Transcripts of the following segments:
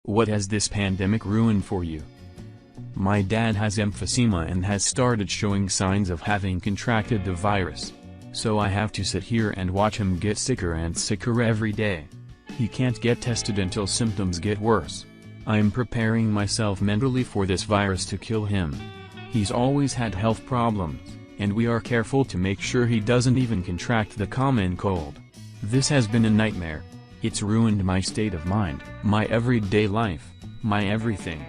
What has this pandemic ruined for you? My dad has emphysema and has started showing signs of having contracted the virus. So I have to sit here and watch him get sicker and sicker every day. He can't get tested until symptoms get worse. I'm preparing myself mentally for this virus to kill him. He's always had health problems, and we are careful to make sure he doesn't even contract the common cold. This has been a nightmare. It's ruined my state of mind, my everyday life, my everything.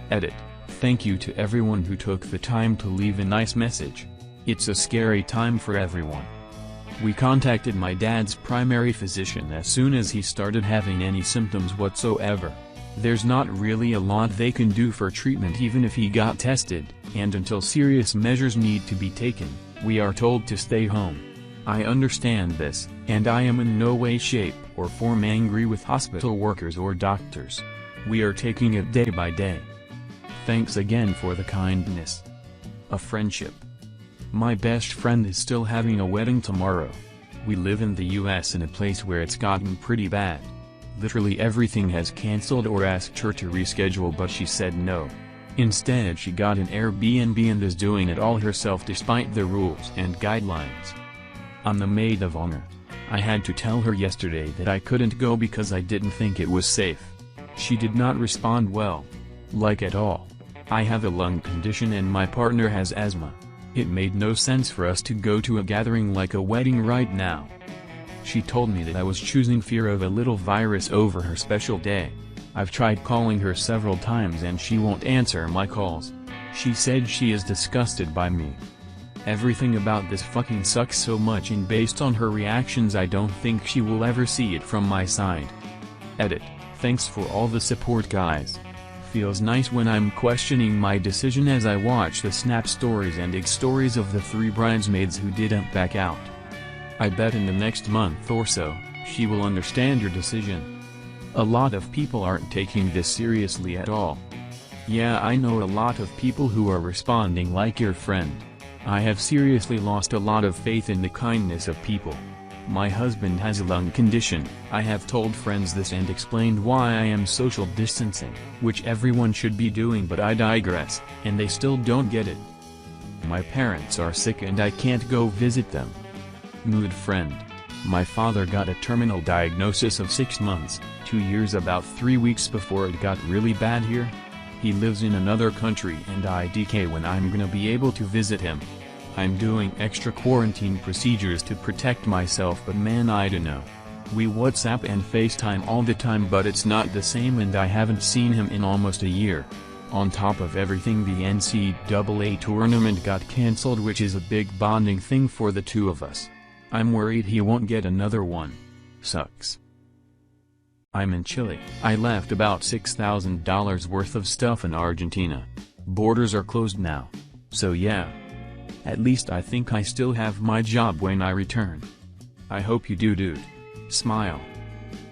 Edit. Thank you to everyone who took the time to leave a nice message. It's a scary time for everyone. We contacted my dad's primary physician as soon as he started having any symptoms whatsoever. There's not really a lot they can do for treatment even if he got tested, and until serious measures need to be taken, we are told to stay home. I understand this, and I am in no way, shape, or form angry with hospital workers or doctors. We are taking it day by day. Thanks again for the kindness. A friendship. My best friend is still having a wedding tomorrow. We live in the US in a place where it's gotten pretty bad. Literally everything has cancelled or asked her to reschedule, but she said no. Instead she got an Airbnb and is doing it all herself despite the rules and guidelines. I'm the maid of honor. I had to tell her yesterday that I couldn't go because I didn't think it was safe. She did not respond well. Like at all. I have a lung condition and my partner has asthma. It made no sense for us to go to a gathering like a wedding right now. She told me that I was choosing fear of a little virus over her special day. I've tried calling her several times and she won't answer my calls. She said she is disgusted by me. Everything about this fucking sucks so much, and based on her reactions I don't think she will ever see it from my side. Edit. Thanks for all the support, guys. Feels nice when I'm questioning my decision as I watch the Snap stories and X stories of the 3 bridesmaids who didn't back out. I bet in the next month or so, she will understand your decision. A lot of people aren't taking this seriously at all. Yeah, I know a lot of people who are responding like your friend. I have seriously lost a lot of faith in the kindness of people. My husband has a lung condition. I have told friends this and explained why I am social distancing, which everyone should be doing, but I digress, and they still don't get it. My parents are sick and I can't go visit them. Mood friend. My father got a terminal diagnosis of 6 months, 2 years, about 3 weeks before it got really bad here. He lives in another country and I DK when I'm gonna be able to visit him. I'm doing extra quarantine procedures to protect myself, but man, I don't know. We WhatsApp and FaceTime all the time, but it's not the same and I haven't seen him in almost a year. On top of everything, the NCAA tournament got cancelled, which is a big bonding thing for the two of us. I'm worried he won't get another one. Sucks. I'm in Chile. I left about $6,000 worth of stuff in Argentina. Borders are closed now. So yeah. At least I think I still have my job when I return. I hope you do, dude. Smile.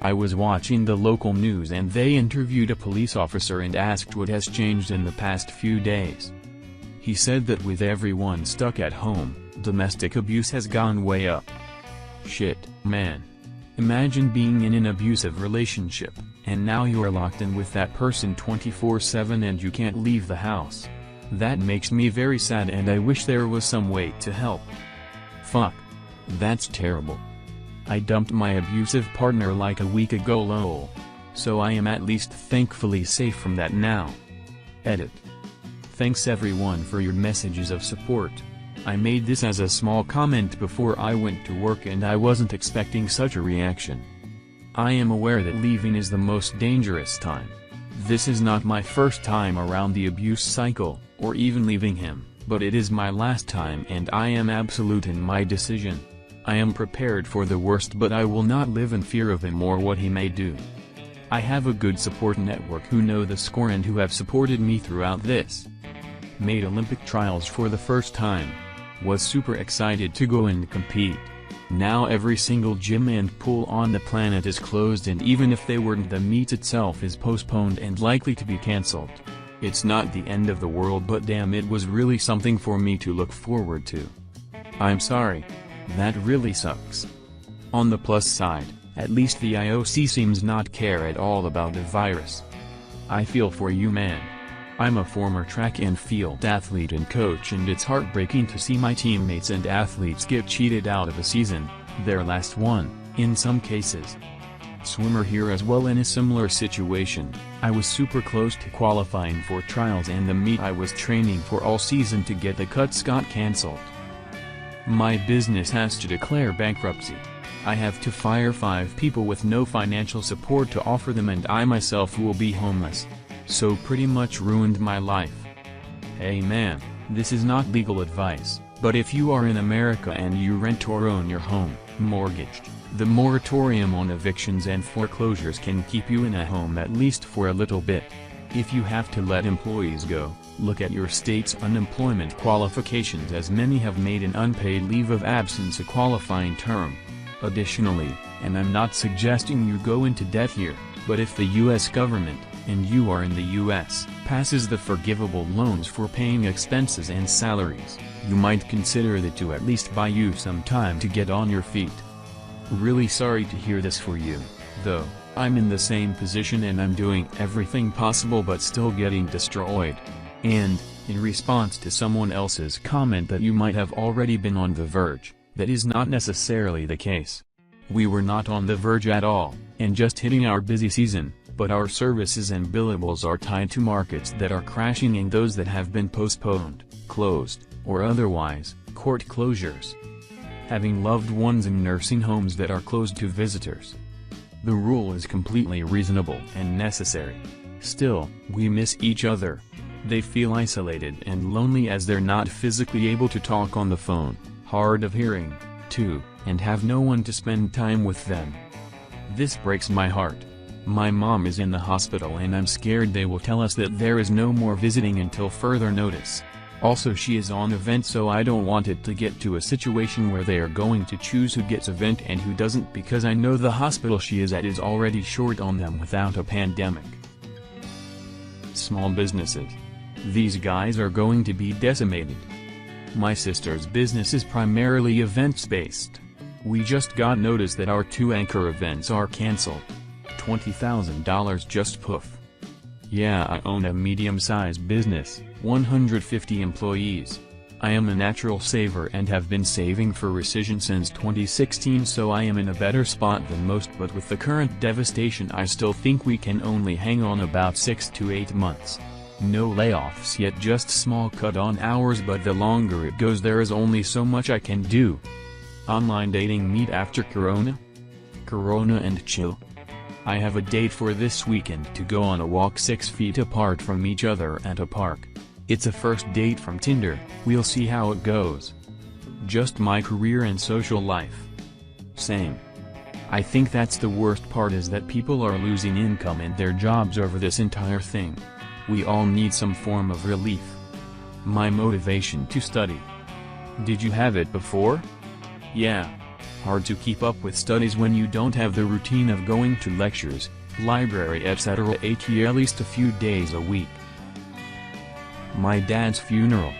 I was watching the local news and they interviewed a police officer and asked what has changed in the past few days. He said that with everyone stuck at home, domestic abuse has gone way up. Shit, man. Imagine being in an abusive relationship, and now you are locked in with that person 24/7 and you can't leave the house. That makes me very sad and I wish there was some way to help. Fuck. That's terrible. I dumped my abusive partner like a week ago, lol. So I am at least thankfully safe from that now. Edit. Thanks everyone for your messages of support. I made this as a small comment before I went to work and I wasn't expecting such a reaction. I am aware that leaving is the most dangerous time. This is not my first time around the abuse cycle, or even leaving him, but it is my last time and I am absolute in my decision. I am prepared for the worst, but I will not live in fear of him or what he may do. I have a good support network who know the score and who have supported me throughout this. Made Olympic trials for the first time. Was super excited to go and compete. Now every single gym and pool on the planet is closed, and even if they weren't, the meet itself is postponed and likely to be cancelled. It's not the end of the world, but damn, it was really something for me to look forward to. I'm sorry. That really sucks. On the plus side, at least the IOC seems not care at all about the virus. I feel for you, man. I'm a former track and field athlete and coach, and it's heartbreaking to see my teammates and athletes get cheated out of a season, their last one, in some cases. Swimmer here as well in a similar situation. I was super close to qualifying for trials, and the meet I was training for all season to get the cuts got cancelled. My business has to declare bankruptcy. I have to fire 5 people with no financial support to offer them, and I myself will be homeless. So pretty much ruined my life. Hey man, this is not legal advice, but if you are in America and you rent or own your home, mortgaged, the moratorium on evictions and foreclosures can keep you in a home at least for a little bit. If you have to let employees go, look at your state's unemployment qualifications, as many have made an unpaid leave of absence a qualifying term. Additionally, and I'm not suggesting you go into debt here, but if the U.S. government, and you are in the U.S., passes the forgivable loans for paying expenses and salaries, you might consider that to at least buy you some time to get on your feet. Really sorry to hear this for you, though. I'm in the same position and I'm doing everything possible but still getting destroyed. And, in response to someone else's comment that you might have already been on the verge, that is not necessarily the case. We were not on the verge at all, and just hitting our busy season, but our services and billables are tied to markets that are crashing and those that have been postponed, closed, or otherwise, court closures. Having loved ones in nursing homes that are closed to visitors. The rule is completely reasonable and necessary. Still, we miss each other. They feel isolated and lonely as they're not physically able to talk on the phone, hard of hearing, too, and have no one to spend time with them. This breaks my heart. My mom is in the hospital and I'm scared they will tell us that there is no more visiting until further notice. Also, she is on event, so I don't want it to get to a situation where they are going to choose who gets event and who doesn't, because I know the hospital she is at is already short on them without a pandemic. Small businesses. These guys are going to be decimated. My sister's business is primarily events-based. We just got notice that our 2 anchor events are cancelled. $20,000 just poof. Yeah, I own a medium-sized business, 150 employees. I am a natural saver and have been saving for recession since 2016, so I am in a better spot than most, but with the current devastation I still think we can only hang on about 6 to 8 months. No layoffs yet, just small cut on hours, but the longer it goes there is only so much I can do. Online dating meet after Corona? Corona and chill. I have a date for this weekend to go on a walk 6 feet apart from each other at a park. It's a first date from Tinder, we'll see how it goes. Just my career and social life. Same. I think that's the worst part, is that people are losing income and their jobs over this entire thing. We all need some form of relief. My motivation to study. Did you have it before? Yeah. Hard to keep up with studies when you don't have the routine of going to lectures, library, etc. at least a few days a week. My dad's funeral.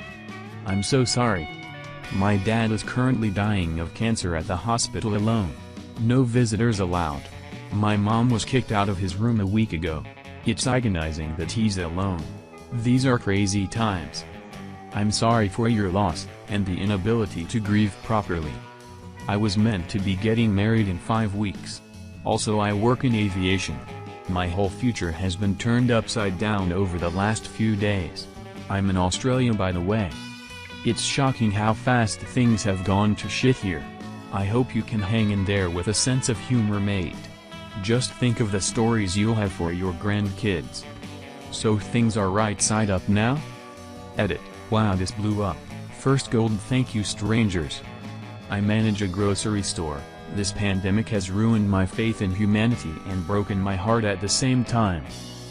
I'm so sorry. My dad is currently dying of cancer at the hospital alone. No visitors allowed. My mom was kicked out of his room a week ago. It's agonizing that he's alone. These are crazy times. I'm sorry for your loss, and the inability to grieve properly. I was meant to be getting married in 5 weeks. Also, I work in aviation. My whole future has been turned upside down over the last few days. I'm in Australia, by the way. It's shocking how fast things have gone to shit here. I hope you can hang in there with a sense of humor, mate. Just think of the stories you'll have for your grandkids. So things are right side up now? Edit. Wow, this blew up. First gold, thank you strangers. I manage a grocery store. This pandemic has ruined my faith in humanity and broken my heart at the same time.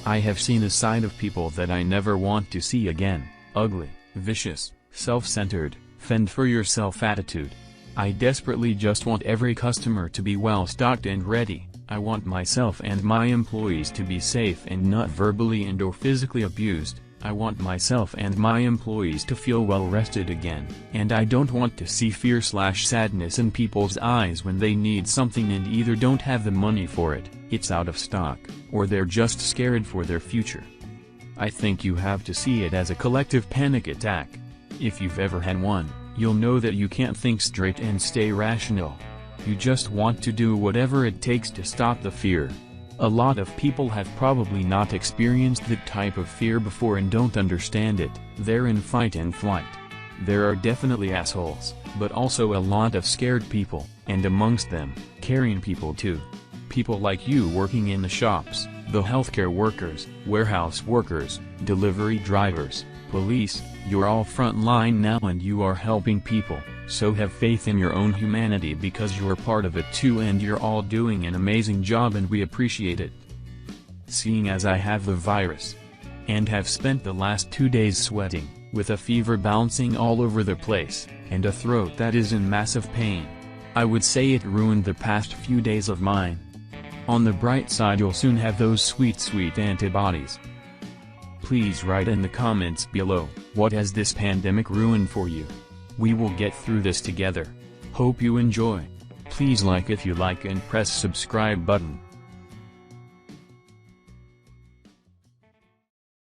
I have seen a side of people that I never want to see again. Ugly, vicious, self-centered, fend for yourself attitude. I desperately just want every customer to be well stocked and ready. I want myself and my employees to be safe and not verbally and or physically abused. I want myself and my employees to feel well rested again, and I don't want to see fear/sadness in people's eyes when they need something and either don't have the money for it, it's out of stock, or they're just scared for their future. I think you have to see it as a collective panic attack. If you've ever had one, you'll know that you can't think straight and stay rational. You just want to do whatever it takes to stop the fear. A lot of people have probably not experienced that type of fear before and don't understand it. They're in fight and flight. There are definitely assholes, but also a lot of scared people, and amongst them, caring people too. People like you working in the shops, the healthcare workers, warehouse workers, delivery drivers, police, you're all front line now and you are helping people, so have faith in your own humanity because you're part of it too and you're all doing an amazing job and we appreciate it. Seeing as I have the virus, and have spent the last 2 days sweating, with a fever bouncing all over the place, and a throat that is in massive pain, I would say it ruined the past few days of mine. On the bright side, you'll soon have those sweet antibodies. Please write in the comments below, what has this pandemic ruined for you? We will get through this together. Hope you enjoy. Please like if you like and press subscribe button.